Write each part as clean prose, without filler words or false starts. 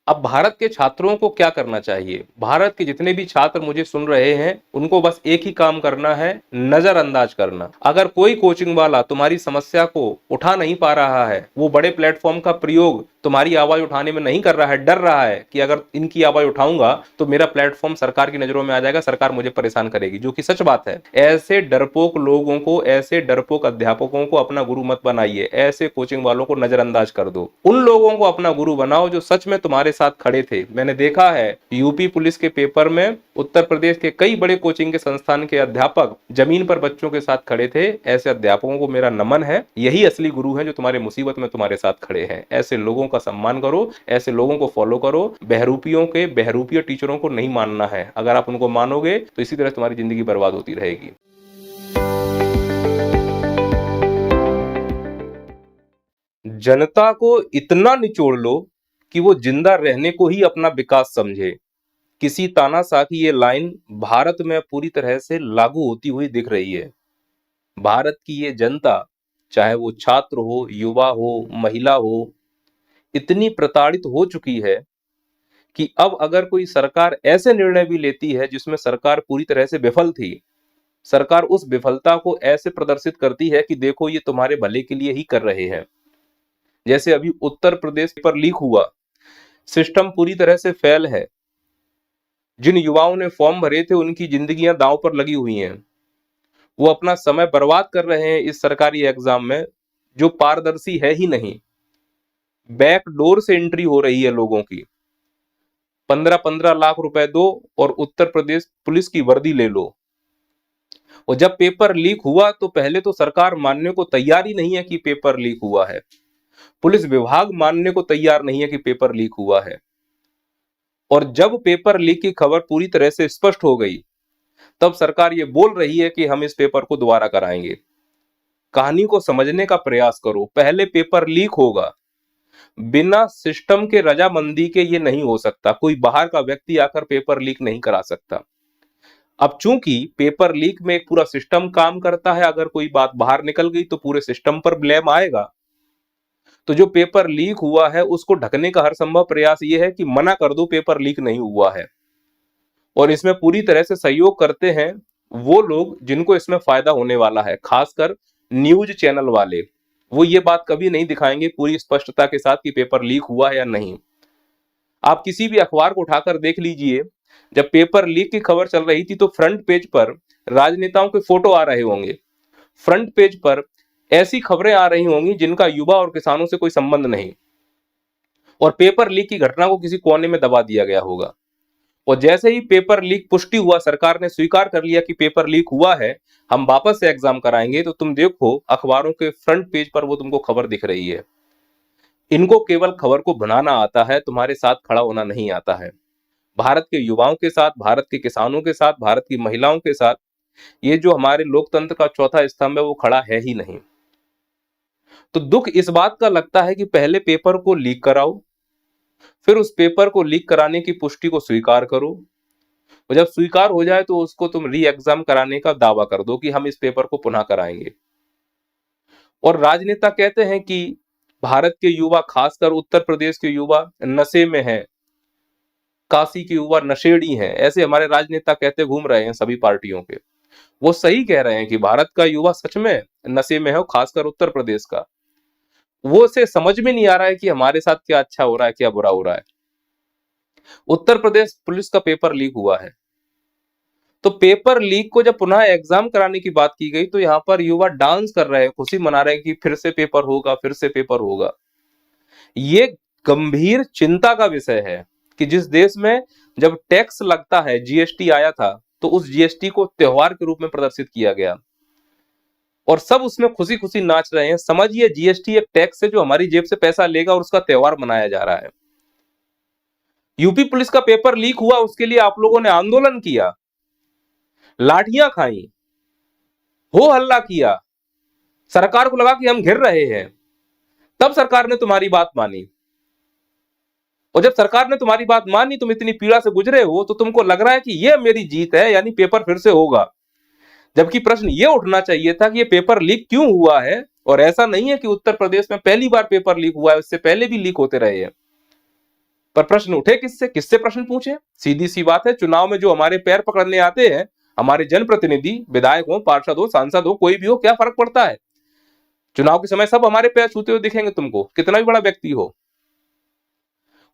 अब भारत के छात्रों को क्या करना चाहिए? भारत के जितने भी छात्र मुझे सुन रहे हैं, उनको बस एक ही काम करना है, नजरअंदाज करना। अगर कोई कोचिंग वाला तुम्हारी समस्या को उठा नहीं पा रहा है, वो बड़े प्लेटफॉर्म का प्रयोग तुम्हारी आवाज उठाने में नहीं कर रहा है, डर रहा है कि अगर इनकी आवाज उठाऊंगा तो मेरा प्लेटफॉर्म सरकार की नजरों में आ जाएगा, सरकार मुझे परेशान करेगी, जो कि सच बात है। ऐसे डरपोक लोगों को, ऐसे डरपोक अध्यापकों को अपना गुरु मत बनाइए, ऐसे कोचिंग वालों को नजरअंदाज कर दो। उन लोगों को अपना गुरु बनाओ जो सच में तुम्हारे साथ खड़े थे। मैंने देखा है यूपी पुलिस के पेपर में उत्तर प्रदेश के कई बड़े कोचिंग के संस्थान के अध्यापक जमीन पर बच्चों के साथ खड़े थे। ऐसे अध्यापकों को मेरा नमन है। यही असली गुरु हैं जो तुम्हारे मुसीबत में तुम्हारे साथ खड़े हैं। ऐसे लोगों का सम्मान करो, ऐसे लोगों को फॉलो करो। बहरूपियों के, बहरूपियों टीचरों को नहीं मानना है। अगर आप उनको मानोगे तो इसी तरह तुम्हारी जिंदगी बर्बाद होती रहेगी। जनता को इतना निचोड़ लो कि वो जिंदा रहने को ही अपना विकास समझे। किसी तानाशाह की ये लाइन भारत में पूरी तरह से लागू होती हुई दिख रही है। भारत की ये जनता, चाहे वो छात्र हो, युवा हो, महिला हो, इतनी प्रताड़ित हो चुकी है कि अब अगर कोई सरकार ऐसे निर्णय भी लेती है जिसमें सरकार पूरी तरह से विफल थी, सरकार उस विफलता को ऐसे प्रदर्शित करती है कि देखो ये तुम्हारे भले के लिए ही कर रहे हैं। जैसे अभी उत्तर प्रदेश पर लीक हुआ, सिस्टम पूरी तरह से फेल है। जिन युवाओं ने फॉर्म भरे थे उनकी जिंदगियां दांव पर लगी हुई हैं। वो अपना समय बर्बाद कर रहे हैं इस सरकारी एग्जाम में जो पारदर्शी है ही नहीं। बैक डोर से एंट्री हो रही है लोगों की। 15-15 लाख रुपए दो और उत्तर प्रदेश पुलिस की वर्दी ले लो। और जब पेपर लीक हुआ तो पहले तो सरकार मानने को तैयार ही नहीं है कि पेपर लीक हुआ है। पुलिस विभाग मानने को तैयार नहीं है कि पेपर लीक हुआ है। और जब पेपर लीक की खबर पूरी तरह से स्पष्ट हो गई, तब सरकार ये बोल रही है कि हम इस पेपर को दोबारा कराएंगे। कहानी को समझने का प्रयास करो। पहले पेपर लीक होगा, बिना सिस्टम के रजामंदी के ये नहीं हो सकता। कोई बाहर का व्यक्ति आकर पेपर लीक नहीं करा सकता। अब चूंकि पेपर लीक में एक पूरा सिस्टम काम करता है, अगर कोई बात बाहर निकल गई तो पूरे सिस्टम पर ब्लेम आएगा। तो जो पेपर लीक हुआ है उसको ढकने का हर संभव प्रयास ये है कि मना कर दो पेपर लीक नहीं हुआ है। और इसमें पूरी तरह से सहयोग करते हैं वो लोग जिनको इसमें फायदा होने वाला है, खासकर न्यूज चैनल वाले। वो ये बात कभी नहीं दिखाएंगे पूरी स्पष्टता के साथ कि पेपर लीक हुआ है या नहीं। आप किसी भी अखबार को उठाकर देख लीजिए, जब पेपर लीक की खबर चल रही थी तो फ्रंट पेज पर राजनेताओं के फोटो आ रहे होंगे, फ्रंट पेज पर ऐसी खबरें आ रही होंगी जिनका युवा और किसानों से कोई संबंध नहीं, और पेपर लीक की घटना को किसी कोने में दबा दिया गया होगा। और जैसे ही पेपर लीक पुष्टि हुआ, सरकार ने स्वीकार कर लिया कि पेपर लीक हुआ है, हम वापस से एग्जाम कराएंगे, तो तुम देखो अखबारों के फ्रंट पेज पर वो तुमको खबर दिख रही है। इनको केवल खबर को बनाना आता है, तुम्हारे साथ खड़ा होना नहीं आता है। भारत के युवाओं के साथ, भारत के किसानों के साथ, भारत की महिलाओं के साथ ये जो हमारे लोकतंत्र का चौथा स्तंभ है वो खड़ा है ही नहीं। तो दुख इस बात का लगता है कि पहले पेपर को लीक कराओ, फिर उस पेपर को लीक कराने की पुष्टि को स्वीकार करो, और जब स्वीकार हो जाए तो उसको तुम री एग्जाम कराने का दावा कर दो कि हम इस पेपर को पुनः कराएंगे। और राजनेता कहते हैं कि भारत के युवा, खासकर उत्तर प्रदेश के युवा नशे में हैं, काशी के युवा नशेड़ी हैं, ऐसे हमारे राजनेता कहते घूम रहे हैं सभी पार्टियों के। वो सही कह रहे हैं कि भारत का युवा सच में नशे में है, खासकर उत्तर प्रदेश का। वो से समझ में नहीं आ रहा है कि हमारे साथ क्या अच्छा हो रहा है, क्या बुरा हो रहा है। उत्तर प्रदेश पुलिस का पेपर लीक हुआ है, तो पेपर लीक को जब पुनः एग्जाम कराने की बात की गई तो यहाँ पर युवा डांस कर रहे हैं, खुशी मना रहे हैं कि फिर से पेपर होगा, फिर से पेपर होगा। ये गंभीर चिंता का विषय है कि जिस देश में जब टैक्स लगता है, जीएसटी आया था, तो उस जीएसटी को त्योहार के रूप में प्रदर्शित किया गया और सब उसमें खुशी खुशी नाच रहे हैं। समझिए जीएसटी एक टैक्स है जो हमारी जेब से पैसा लेगा और उसका त्योहार मनाया जा रहा है। यूपी पुलिस का पेपर लीक हुआ, उसके लिए आप लोगों ने आंदोलन किया, लाठियां खाई, हो हल्ला किया, सरकार को लगा कि हम घिर रहे हैं, तब सरकार ने तुम्हारी बात मानी। और जब सरकार ने तुम्हारी बात मानी, तुम इतनी पीड़ा से गुजरे हो, तो तुमको लग रहा है कि यह मेरी जीत है, यानी पेपर फिर से होगा। जबकि प्रश्न यह उठना चाहिए था कि यह पेपर लीक क्यों हुआ है। और ऐसा नहीं है कि उत्तर प्रदेश में पहली बार पेपर लीक हुआ है, इससे पहले भी लीक होते रहे हैं। पर प्रश्न उठे किससे, किससे प्रश्न पूछे? सीधी सी बात है, चुनाव में जो हमारे पैर पकड़ने आते हैं, हमारे जनप्रतिनिधि, विधायक हो, पार्षद हो, सांसद हो, कोई भी हो, क्या फर्क पड़ता है? चुनाव के समय सब हमारे पैर छूते हुए दिखेंगे तुमको, कितना भी बड़ा व्यक्ति हो।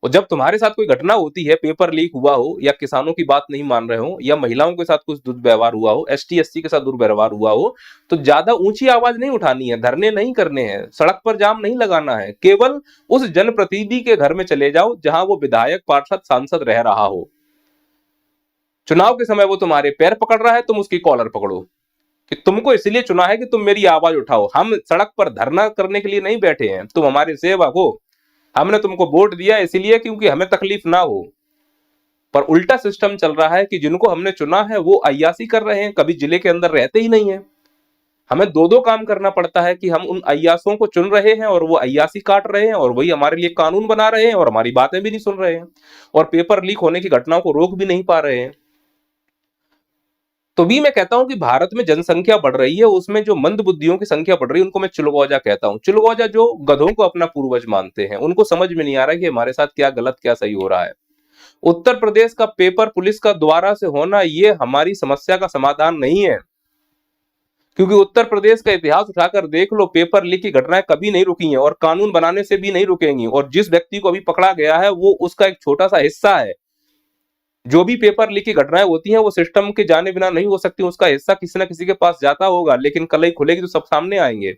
और जब तुम्हारे साथ कोई घटना होती है, पेपर लीक हुआ हो, या किसानों की बात नहीं मान रहे हो, या महिलाओं के साथ कुछ दुर्व्यवहार हुआ हो, एसटी एससी के साथ दुर्व्यवहार हुआ हो, तो ज्यादा ऊंची आवाज नहीं उठानी है, धरने नहीं करने हैं, सड़क पर जाम नहीं लगाना है, केवल उस जनप्रतिनिधि के घर में चले जाओ जहां वो विधायक, पार्षद, सांसद रह रहा हो। चुनाव के समय वो तुम्हारे पैर पकड़ रहा है, तुम उसकी कॉलर पकड़ो कि तुमको इसलिए चुना है कि तुम मेरी आवाज उठाओ। हम सड़क पर धरना करने के लिए नहीं बैठे हैं, तुम हमारे सेवक हो, हमने तुमको वोट दिया इसलिए क्योंकि हमें तकलीफ ना हो। पर उल्टा सिस्टम चल रहा है कि जिनको हमने चुना है वो अय्यासी कर रहे हैं, कभी जिले के अंदर रहते ही नहीं है। हमें दो दो काम करना पड़ता है कि हम उन अय्यासों को चुन रहे हैं और वो अय्यासी काट रहे हैं, और वही हमारे लिए कानून बना रहे हैं और हमारी बातें भी नहीं सुन रहे हैं, और पेपर लीक होने की घटनाओं को रोक भी नहीं पा रहे हैं। तो भी मैं कहता हूं कि भारत में जनसंख्या बढ़ रही है, उसमें जो मंद बुद्धियों की संख्या बढ़ रही है, उनको मैं चुलगौजा कहता हूं। चुलगौजा जो गधों को अपना पूर्वज मानते हैं, उनको समझ में नहीं आ रहा कि हमारे साथ क्या गलत क्या सही हो रहा है। उत्तर प्रदेश का पेपर पुलिस का द्वारा से होना ये हमारी समस्या का समाधान नहीं है, क्योंकि उत्तर प्रदेश का इतिहास उठाकर देख लो, पेपर लीक की घटनाएं कभी नहीं रुकी हैं और कानून बनाने से भी नहीं रुकेंगी। और जिस व्यक्ति को अभी पकड़ा गया है वो उसका एक छोटा सा हिस्सा है। जो भी पेपर लीक की घटनाएं होती हैं वो सिस्टम के जाने बिना नहीं हो सकती, उसका हिस्सा किसी ना किसी के पास जाता होगा, लेकिन कलई खुलेगी तो सब सामने आएंगे।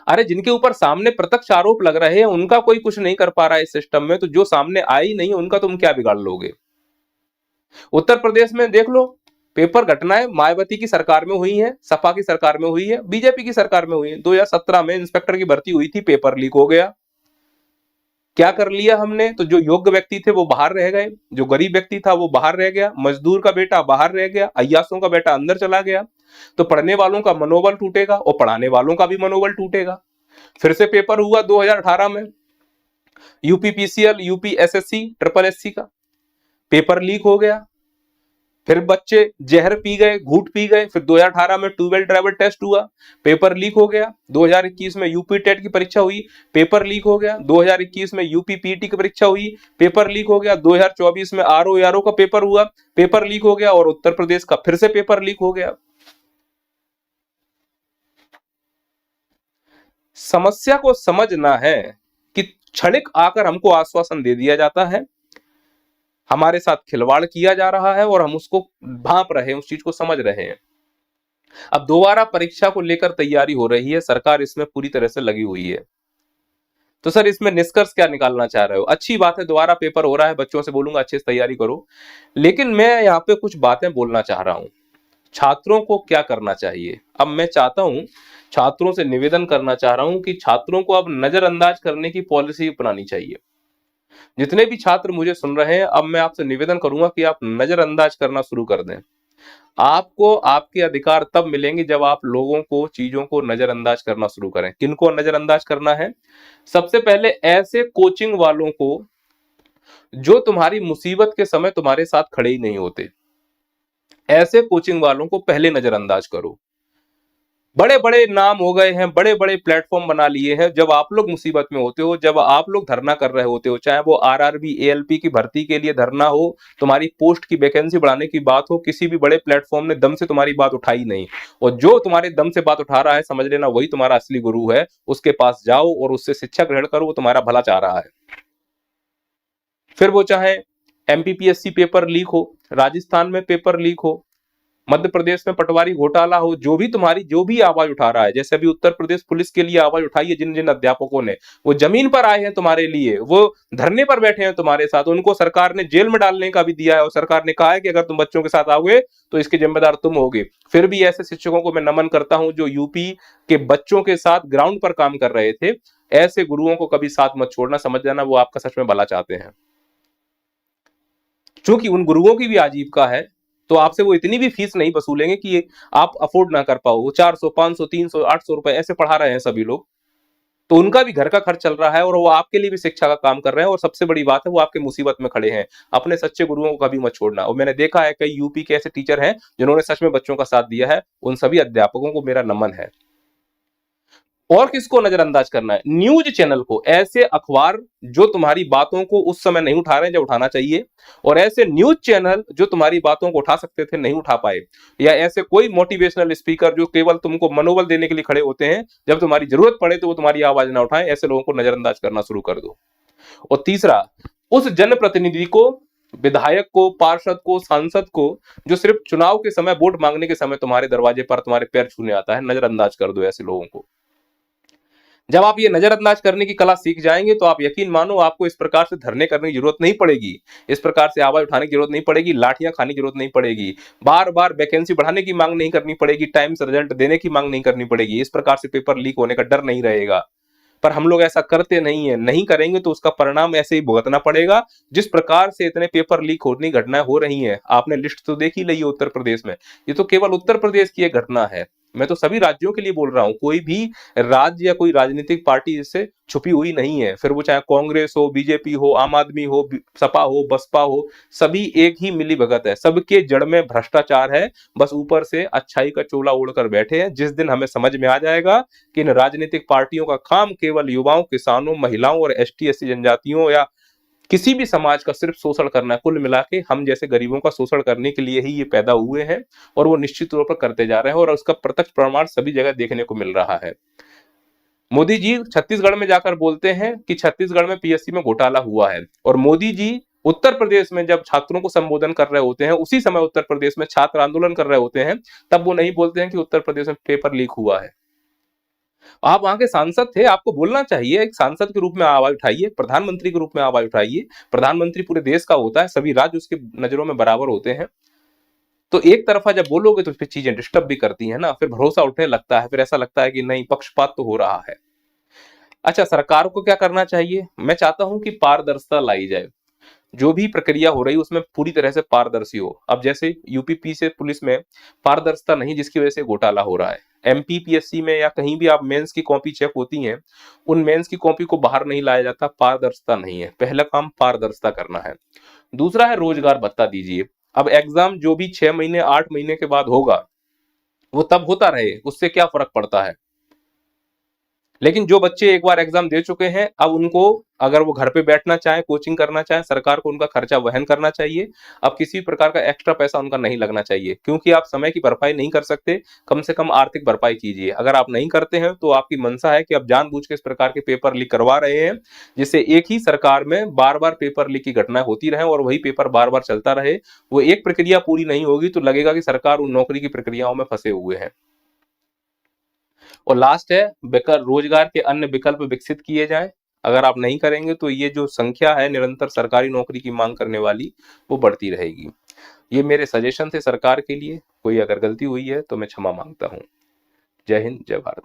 अरे जिनके ऊपर सामने प्रत्यक्ष आरोप लग रहे हैं उनका कोई कुछ नहीं कर पा रहा है इस सिस्टम में, तो जो सामने आई नहीं उनका तुम क्या बिगाड़ लोगे? उत्तर प्रदेश में देख लो, पेपर घटनाएं मायावती की सरकार में हुई है, सपा की सरकार में हुई है, बीजेपी की सरकार में हुई है। 2017 में इंस्पेक्टर की भर्ती हुई थी, पेपर लीक हो गया। क्या कर लिया हमने? तो जो योग्य व्यक्ति थे वो बाहर रह गए, जो गरीब व्यक्ति था वो बाहर रह गया, मजदूर का बेटा बाहर रह गया, अय्यासों का बेटा अंदर चला गया। तो पढ़ने वालों का मनोबल टूटेगा और पढ़ाने वालों का भी मनोबल टूटेगा। फिर से पेपर हुआ 2018 में, यूपीपीसीएल, यूपीएसएससी, ट्रिपल एससी का पेपर लीक हो गया। फिर बच्चे जहर पी गए, घूट पी गए। फिर 2018 में 12 ड्राइवर टेस्ट हुआ, पेपर लीक हो गया। 2021 में यूपी टेट की परीक्षा हुई, पेपर लीक हो गया। 2021 में यूपी पीटी की परीक्षा हुई, पेपर लीक हो गया। 2024 में आरओ का पेपर हुआ, पेपर लीक हो गया। और उत्तर प्रदेश का फिर से पेपर लीक हो गया। समस्या को समझना है कि क्षणिक आकर हमको आश्वासन दे दिया जाता है, हमारे साथ खिलवाड़ किया जा रहा है और हम उसको भांप रहे हैं, उस चीज को समझ रहे हैं। अब दोबारा परीक्षा को लेकर तैयारी हो रही है, सरकार इसमें पूरी तरह से लगी हुई है। तो सर इसमें निष्कर्ष क्या निकालना चाह रहे हो? अच्छी बात है, दोबारा पेपर हो रहा है, बच्चों से बोलूंगा अच्छे से तैयारी करो, लेकिन मैं यहाँ पे कुछ बातें बोलना चाह रहा हूं। छात्रों को क्या करना चाहिए? अब मैं चाहता हूं, छात्रों से निवेदन करना चाह रहा हूं कि छात्रों को अब नजरअंदाज करने की पॉलिसी अपनानी चाहिए। जितने भी छात्र मुझे सुन रहे हैं, अब मैं आपसे निवेदन करूंगा कि आप नजरअंदाज करना शुरू कर दें। आपको आपके अधिकार तब मिलेंगे जब आप लोगों को, चीजों को नजरअंदाज करना शुरू करें। किनको नजरअंदाज करना है? सबसे पहले ऐसे कोचिंग वालों को जो तुम्हारी मुसीबत के समय तुम्हारे साथ खड़े ही नहीं होते, ऐसे कोचिंग वालों को पहले नजरअंदाज करो। बड़े बड़े नाम हो गए हैं, बड़े बड़े प्लेटफॉर्म बना लिए हैं। जब आप लोग मुसीबत में होते हो, जब आप लोग धरना कर रहे होते हो, चाहे वो आरआरबी, एएलपी की भर्ती के लिए धरना हो, तुम्हारी पोस्ट की वैकेंसी बढ़ाने की बात हो, किसी भी बड़े प्लेटफॉर्म ने दम से तुम्हारी बात उठाई नहीं, और जो तुम्हारे दम से बात उठा रहा है, समझ लेना वही तुम्हारा असली गुरु है। उसके पास जाओ और उससे शिक्षा ग्रहण करो, वो तुम्हारा भला चाह रहा है। फिर वो चाहे एमपीपीएससी पेपर लीक हो, राजस्थान में पेपर लीक हो, मध्य प्रदेश में पटवारी घोटाला हो, जो भी तुम्हारी जो भी आवाज उठा रहा है, जैसे अभी उत्तर प्रदेश पुलिस के लिए आवाज उठाई है जिन जिन अध्यापकों ने, वो जमीन पर आए हैं तुम्हारे लिए, वो धरने पर बैठे हैं तुम्हारे साथ, उनको सरकार ने जेल में डालने का भी दिया है और सरकार ने कहा है कि अगर तुम बच्चों के साथ आओगे तो इसके जिम्मेदार तुम होगे। फिर भी ऐसे शिक्षकों को मैं नमन करता हूं जो यूपी के बच्चों के साथ ग्राउंड पर काम कर रहे थे। ऐसे गुरुओं को कभी साथ मत छोड़ना, समझ जाना वो आपका सच में भला चाहते हैं। चूंकि उन गुरुओं की भी आजीविका है, तो आपसे वो इतनी भी फीस नहीं वसूलेंगे कि आप अफोर्ड ना कर पाओ। 400, 500, 300, 800 रुपए ऐसे पढ़ा रहे हैं सभी लोग, तो उनका भी घर का खर्च चल रहा है और वो आपके लिए भी शिक्षा का काम कर रहे हैं। और सबसे बड़ी बात है, वो आपके मुसीबत में खड़े हैं। अपने सच्चे गुरुओं को कभी मत छोड़ना। और मैंने देखा है कई यूपी के ऐसे टीचर हैं जिन्होंने सच में बच्चों का साथ दिया है, उन सभी अध्यापकों को मेरा नमन है। और किसको नजरअंदाज करना है? न्यूज चैनल को, ऐसे अखबार जो तुम्हारी बातों को उस समय नहीं उठा रहे हैं जब उठाना चाहिए, और ऐसे न्यूज चैनल जो तुम्हारी बातों को उठा सकते थे नहीं उठा पाए, या ऐसे कोई मोटिवेशनल स्पीकर जो केवल तुमको मनोबल देने के लिए खड़े होते हैं, जब तुम्हारी जरूरत पड़े तो वो तुम्हारी आवाज ना उठाएं, ऐसे लोगों को नजरअंदाज करना शुरू कर दो। और तीसरा, उस जनप्रतिनिधि को, विधायक को, पार्षद को, सांसद को, जो सिर्फ चुनाव के समय, वोट मांगने के समय तुम्हारे दरवाजे पर तुम्हारे पैर छूने आता है, नजरअंदाज कर दो ऐसे लोगों को। जब आप ये नजरअंदाज करने की कला सीख जाएंगे तो आप यकीन मानो आपको इस प्रकार से धरने करने की जरूरत नहीं पड़ेगी, इस प्रकार से आवाज उठाने की जरूरत नहीं पड़ेगी, लाठियां खाने की जरूरत नहीं पड़ेगी, बार बार वैकेंसी बढ़ाने की मांग नहीं करनी पड़ेगी, टाइम से रिजल्ट देने की मांग नहीं करनी पड़ेगी, इस प्रकार से पेपर लीक होने का डर नहीं रहेगा। पर हम लोग ऐसा करते नहीं है, नहीं करेंगे तो उसका परिणाम ऐसे ही भुगतना पड़ेगा। जिस प्रकार से इतने पेपर लीक होने की घटनाएं हो रही हैं, आपने लिस्ट तो देख ही ली है उत्तर प्रदेश में, ये तो केवल उत्तर प्रदेश की एक घटना है, मैं तो सभी राज्यों के लिए बोल रहा हूं, कोई भी राज्य या कोई राजनीतिक पार्टी इससे छुपी हुई नहीं है, फिर वो चाहे कांग्रेस हो, बीजेपी हो, आम आदमी हो, सपा हो, बसपा हो, सभी एक ही मिली भगत है, सबके जड़ में भ्रष्टाचार है, बस ऊपर से अच्छाई का चोला ओढ़कर बैठे हैं। जिस दिन हमें समझ में आ जाएगा कि इन राजनीतिक पार्टियों का काम केवल युवाओं, किसानों, महिलाओं और एसटी एससी जनजातियों या किसी भी समाज का सिर्फ शोषण करना है, कुल मिला के हम जैसे गरीबों का शोषण करने के लिए ही ये पैदा हुए हैं, और वो निश्चित तौर पर करते जा रहे हैं, और उसका प्रत्यक्ष प्रमाण सभी जगह देखने को मिल रहा है। मोदी जी छत्तीसगढ़ में जाकर बोलते हैं कि छत्तीसगढ़ में पीएससी में घोटाला हुआ है, और मोदी जी उत्तर प्रदेश में जब छात्रों को संबोधन कर रहे होते हैं, उसी समय उत्तर प्रदेश में छात्र आंदोलन कर रहे होते हैं, तब वो नहीं बोलते हैं कि उत्तर प्रदेश में पेपर लीक हुआ है। आप वहां के सांसद थे, आपको बोलना चाहिए, एक सांसद के रूप में आवाज उठाइए, प्रधानमंत्री के रूप में आवाज उठाइए। प्रधानमंत्री पूरे देश का होता है, सभी राज्य उसके नजरों में बराबर होते हैं। तो एक तरफा जब बोलोगे तो फिर चीजें डिस्टर्ब भी करती है ना, फिर भरोसा उठने लगता है, फिर ऐसा लगता है कि नहीं, पक्षपात तो हो रहा है। अच्छा, सरकार को क्या करना चाहिए? मैं चाहता हूं कि पारदर्शिता लाई जाए, जो भी प्रक्रिया हो रही है उसमें पूरी तरह से पारदर्शी हो। अब जैसे यूपी से पुलिस में पारदर्शिता नहीं, जिसकी वजह से घोटाला हो रहा है। एमपीपीएससी में या कहीं भी आप मेंस की कॉपी चेक होती हैं, उन मेंस की कॉपी को बाहर नहीं लाया जाता, पारदर्शिता नहीं है। पहला काम पारदर्शिता करना है। दूसरा है रोजगार भत्ता दीजिए। अब एग्जाम जो भी 6 महीने 8 महीने के बाद होगा, वो तब होता रहे, उससे क्या फर्क पड़ता है। लेकिन जो बच्चे एक बार एग्जाम दे चुके हैं, अब उनको, अगर वो घर पे बैठना चाहे, कोचिंग करना चाहे, सरकार को उनका खर्चा वहन करना चाहिए। अब किसी प्रकार का एक्स्ट्रा पैसा उनका नहीं लगना चाहिए, क्योंकि आप समय की भरपाई नहीं कर सकते, कम से कम आर्थिक भरपाई कीजिए। अगर आप नहीं करते हैं तो आपकी मंशा है कि आप जानबूझ के इस प्रकार के पेपर लीक करवा रहे हैं, जिससे एक ही सरकार में बार बार पेपर लीक की घटनाएं होती रहे और वही पेपर बार बार चलता रहे। वो एक प्रक्रिया पूरी नहीं होगी तो लगेगा कि सरकार उन नौकरी की प्रक्रियाओं में फंसे हुए हैं। और लास्ट है, रोजगार के अन्य विकल्प विकसित किए जाएं। अगर आप नहीं करेंगे तो ये जो संख्या है निरंतर सरकारी नौकरी की मांग करने वाली, वो बढ़ती रहेगी। ये मेरे सजेशन थे सरकार के लिए, कोई अगर गलती हुई है तो मैं क्षमा मांगता हूँ। जय हिंद, जय भारत।